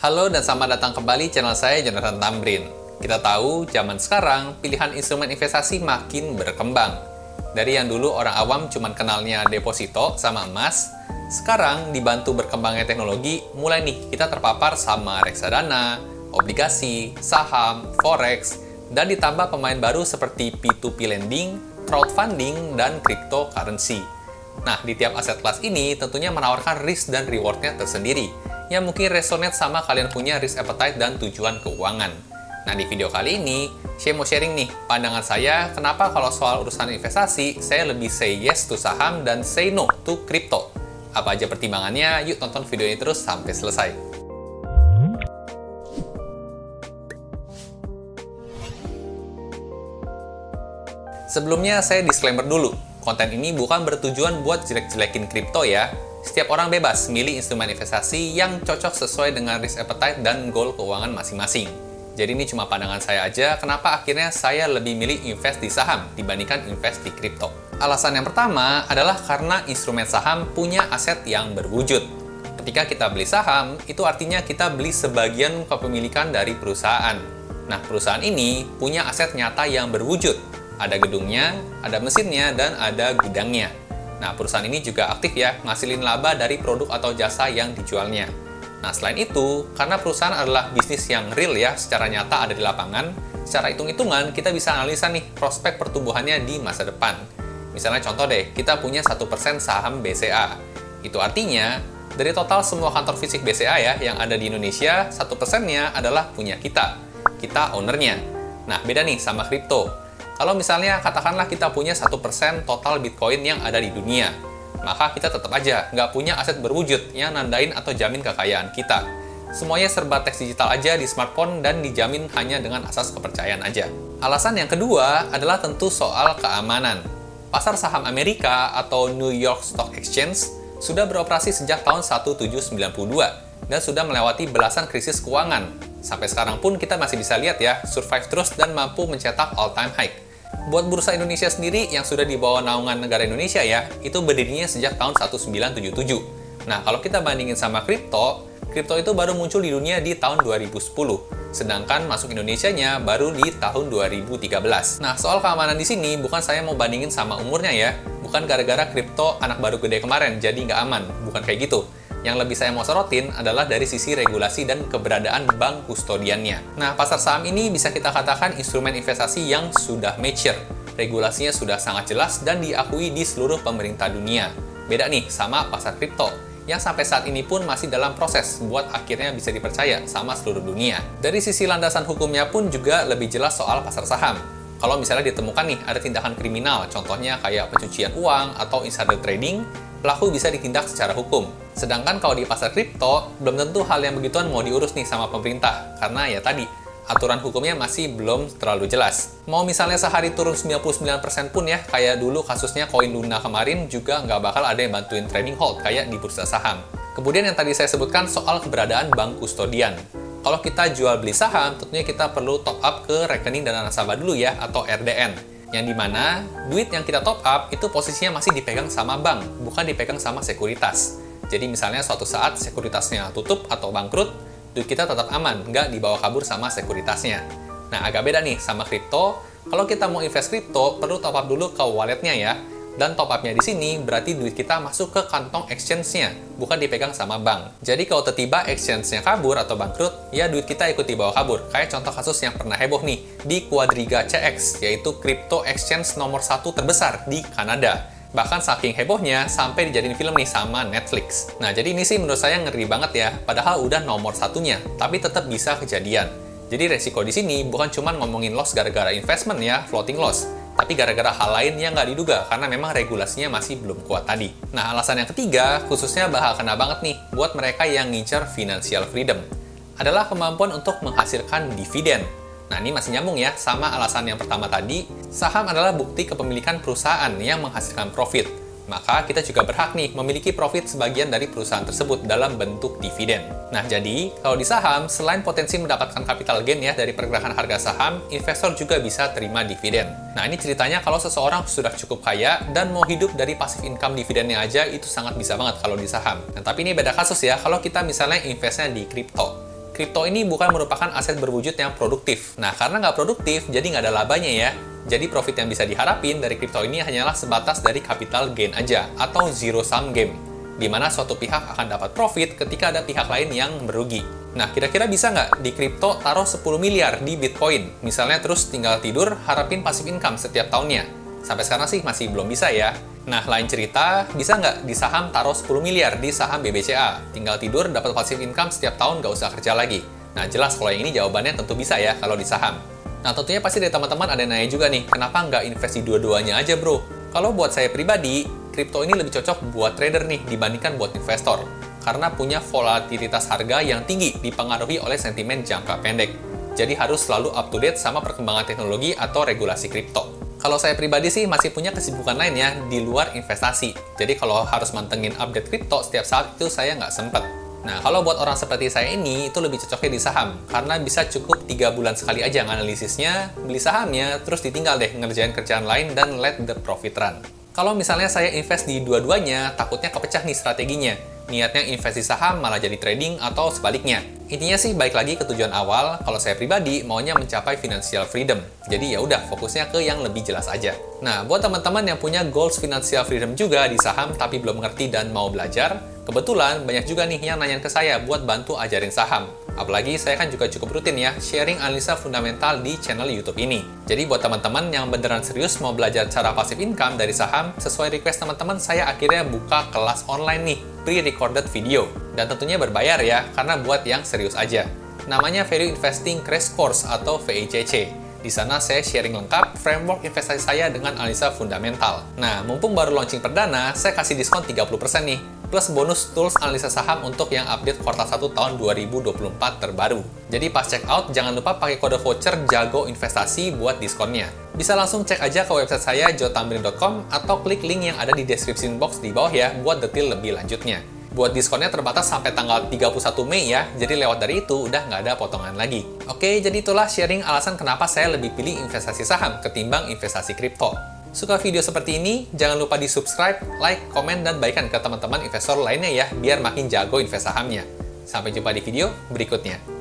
Halo dan selamat datang kembali channel saya Jonathan Tamrin. Kita tahu zaman sekarang pilihan instrumen investasi makin berkembang. Dari yang dulu orang awam cuman kenalnya deposito sama emas, sekarang dibantu berkembangnya teknologi, mulai nih kita terpapar sama reksadana, obligasi, saham, forex, dan ditambah pemain baru seperti P2P lending, crowdfunding, dan cryptocurrency. Nah, di tiap aset kelas ini tentunya menawarkan risk dan reward-nya tersendiri, yang mungkin resonate sama kalian punya risk appetite dan tujuan keuangan. Nah, di video kali ini, saya mau sharing nih pandangan saya kenapa kalau soal urusan investasi, saya lebih say yes to saham dan say no to crypto. Apa aja pertimbangannya? Yuk tonton video ini terus sampai selesai. Sebelumnya, saya disclaimer dulu. Konten ini bukan bertujuan buat jelek-jelekin kripto ya. Setiap orang bebas milih instrumen investasi yang cocok sesuai dengan risk appetite dan goal keuangan masing-masing. Jadi ini cuma pandangan saya aja kenapa akhirnya saya lebih milih invest di saham dibandingkan invest di kripto. Alasan yang pertama adalah karena instrumen saham punya aset yang berwujud. Ketika kita beli saham, itu artinya kita beli sebagian kepemilikan dari perusahaan. Nah, perusahaan ini punya aset nyata yang berwujud. Ada gedungnya, ada mesinnya, dan ada gudangnya. Nah, perusahaan ini juga aktif ya, ngasilin laba dari produk atau jasa yang dijualnya. Nah, selain itu, karena perusahaan adalah bisnis yang real ya, secara nyata ada di lapangan, secara hitung-hitungan kita bisa analisa nih prospek pertumbuhannya di masa depan. Misalnya contoh deh, kita punya 1% saham BCA. Itu artinya, dari total semua kantor fisik BCA ya, yang ada di Indonesia, 1%-nya adalah punya kita ownernya. Nah, beda nih sama kripto. Kalau misalnya katakanlah kita punya 1% total Bitcoin yang ada di dunia, maka kita tetap aja nggak punya aset berwujud yang nandain atau jamin kekayaan kita. Semuanya serba teks digital aja di smartphone dan dijamin hanya dengan asas kepercayaan aja. Alasan yang kedua adalah tentu soal keamanan. Pasar saham Amerika atau New York Stock Exchange sudah beroperasi sejak tahun 1792 dan sudah melewati belasan krisis keuangan. Sampai sekarang pun kita masih bisa lihat ya, survive terus dan mampu mencetak all-time high. Buat bursa Indonesia sendiri yang sudah di bawah naungan negara Indonesia ya, itu berdirinya sejak tahun 1977. Nah, kalau kita bandingin sama kripto itu baru muncul di dunia di tahun 2010, sedangkan masuk Indonesianya baru di tahun 2013. Nah, soal keamanan di sini bukan saya mau bandingin sama umurnya ya, bukan gara-gara kripto anak baru gede kemarin jadi nggak aman, bukan kayak gitu. Yang lebih saya mau sorotin adalah dari sisi regulasi dan keberadaan bank kustodiannya. Nah, pasar saham ini bisa kita katakan instrumen investasi yang sudah mature. Regulasinya sudah sangat jelas dan diakui di seluruh pemerintah dunia. Beda nih sama pasar kripto, yang sampai saat ini pun masih dalam proses buat akhirnya bisa dipercaya sama seluruh dunia. Dari sisi landasan hukumnya pun juga lebih jelas soal pasar saham. Kalau misalnya ditemukan nih ada tindakan kriminal, contohnya kayak pencucian uang atau insider trading, pelaku bisa ditindak secara hukum. Sedangkan kalau di pasar kripto, belum tentu hal yang begituan mau diurus nih sama pemerintah, karena ya tadi, aturan hukumnya masih belum terlalu jelas. Mau misalnya sehari turun 99% pun ya, kayak dulu kasusnya koin Luna kemarin, juga nggak bakal ada yang bantuin trading hold kayak di bursa saham. Kemudian yang tadi saya sebutkan soal keberadaan bank kustodian. Kalau kita jual beli saham, tentunya kita perlu top up ke rekening dana nasabah dulu ya, atau RDN. Yang dimana duit yang kita top up itu posisinya masih dipegang sama bank, bukan dipegang sama sekuritas. Jadi misalnya suatu saat sekuritasnya tutup atau bangkrut, duit kita tetap aman, nggak dibawa kabur sama sekuritasnya. Nah, agak beda nih sama kripto. Kalau kita mau invest kripto, perlu top up dulu ke walletnya ya. Dan top up-nya di sini berarti duit kita masuk ke kantong exchange-nya, bukan dipegang sama bank. Jadi kalau tiba-tiba exchange-nya kabur atau bangkrut, ya duit kita ikut dibawa kabur. Kayak contoh kasus yang pernah heboh nih, di Quadriga CX, yaitu crypto exchange nomor 1 terbesar di Kanada. Bahkan saking hebohnya, sampai dijadiin film nih sama Netflix. Nah, jadi ini sih menurut saya ngeri banget ya, padahal udah nomor satunya, tapi tetap bisa kejadian. Jadi resiko di sini bukan cuma ngomongin loss gara-gara investment ya, floating loss, tapi gara-gara hal lain yang nggak diduga karena memang regulasinya masih belum kuat tadi. Nah, alasan yang ketiga, khususnya bakal kena banget nih buat mereka yang ngincer financial freedom, adalah kemampuan untuk menghasilkan dividen. Nah, ini masih nyambung ya sama alasan yang pertama tadi, saham adalah bukti kepemilikan perusahaan yang menghasilkan profit. Maka kita juga berhak nih memiliki profit sebagian dari perusahaan tersebut dalam bentuk dividen. Nah, jadi kalau di saham, selain potensi mendapatkan capital gain ya dari pergerakan harga saham, investor juga bisa terima dividen. Nah, ini ceritanya kalau seseorang sudah cukup kaya dan mau hidup dari passive income dividennya aja, itu sangat bisa banget kalau di saham. Nah, tapi ini beda kasus ya, kalau kita misalnya investnya di kripto. kripto ini bukan merupakan aset berwujud yang produktif. Nah, karena nggak produktif, jadi nggak ada labanya ya. Jadi profit yang bisa diharapin dari kripto ini hanyalah sebatas dari capital gain aja, atau zero sum game, di mana suatu pihak akan dapat profit ketika ada pihak lain yang merugi. Nah, kira-kira bisa nggak di kripto taruh 10 miliar di Bitcoin, misalnya terus tinggal tidur, harapin passive income setiap tahunnya? Sampai sekarang sih masih belum bisa ya. Nah, lain cerita, bisa nggak di saham taruh 10 miliar di saham BBCA? Tinggal tidur, dapat passive income setiap tahun, nggak usah kerja lagi. Nah, jelas kalau yang ini jawabannya tentu bisa ya kalau di saham. Nah, tentunya pasti dari teman-teman ada yang nanya juga nih, kenapa nggak invest di dua-duanya aja, bro? Kalau buat saya pribadi, kripto ini lebih cocok buat trader nih dibandingkan buat investor. Karena punya volatilitas harga yang tinggi dipengaruhi oleh sentimen jangka pendek. Jadi harus selalu up to date sama perkembangan teknologi atau regulasi kripto. Kalau saya pribadi sih masih punya kesibukan lain ya di luar investasi. Jadi kalau harus mantengin update kripto setiap saat itu saya nggak sempet. Nah, kalau buat orang seperti saya ini, itu lebih cocoknya di saham. Karena bisa cukup 3 bulan sekali aja nganalisisnya, beli sahamnya, terus ditinggal deh ngerjain kerjaan lain dan let the profit run. Kalau misalnya saya invest di dua-duanya, takutnya kepecah nih strateginya. Niatnya invest di saham malah jadi trading atau sebaliknya. Intinya sih balik lagi ke tujuan awal, kalau saya pribadi maunya mencapai financial freedom. Jadi ya udah fokusnya ke yang lebih jelas aja. Nah, buat teman-teman yang punya goals financial freedom juga di saham tapi belum ngerti dan mau belajar, kebetulan banyak juga nih yang nanyain ke saya buat bantu ajarin saham. Apalagi saya kan juga cukup rutin ya sharing analisa fundamental di channel YouTube ini. Jadi buat teman-teman yang beneran serius mau belajar cara passive income dari saham, sesuai request teman-teman saya akhirnya buka kelas online nih, pre-recorded video. Dan tentunya berbayar ya, karena buat yang serius aja. Namanya Value Investing Crash Course atau VICC. Di sana saya sharing lengkap framework investasi saya dengan analisa fundamental. Nah, mumpung baru launching perdana, saya kasih diskon 30% nih. Plus bonus tools analisa saham untuk yang update kuartal 1 tahun 2024 terbaru. Jadi pas check out, jangan lupa pakai kode voucher Jago Investasi buat diskonnya. Bisa langsung cek aja ke website saya jotamrin.com atau klik link yang ada di description box di bawah ya buat detail lebih lanjutnya. Buat diskonnya terbatas sampai tanggal 31 Mei ya, jadi lewat dari itu udah nggak ada potongan lagi. Oke, jadi itulah sharing alasan kenapa saya lebih pilih investasi saham ketimbang investasi kripto. Suka video seperti ini, jangan lupa di subscribe, like, komen, dan bagikan ke teman-teman investor lainnya ya, biar makin jago invest sahamnya. Sampai jumpa di video berikutnya.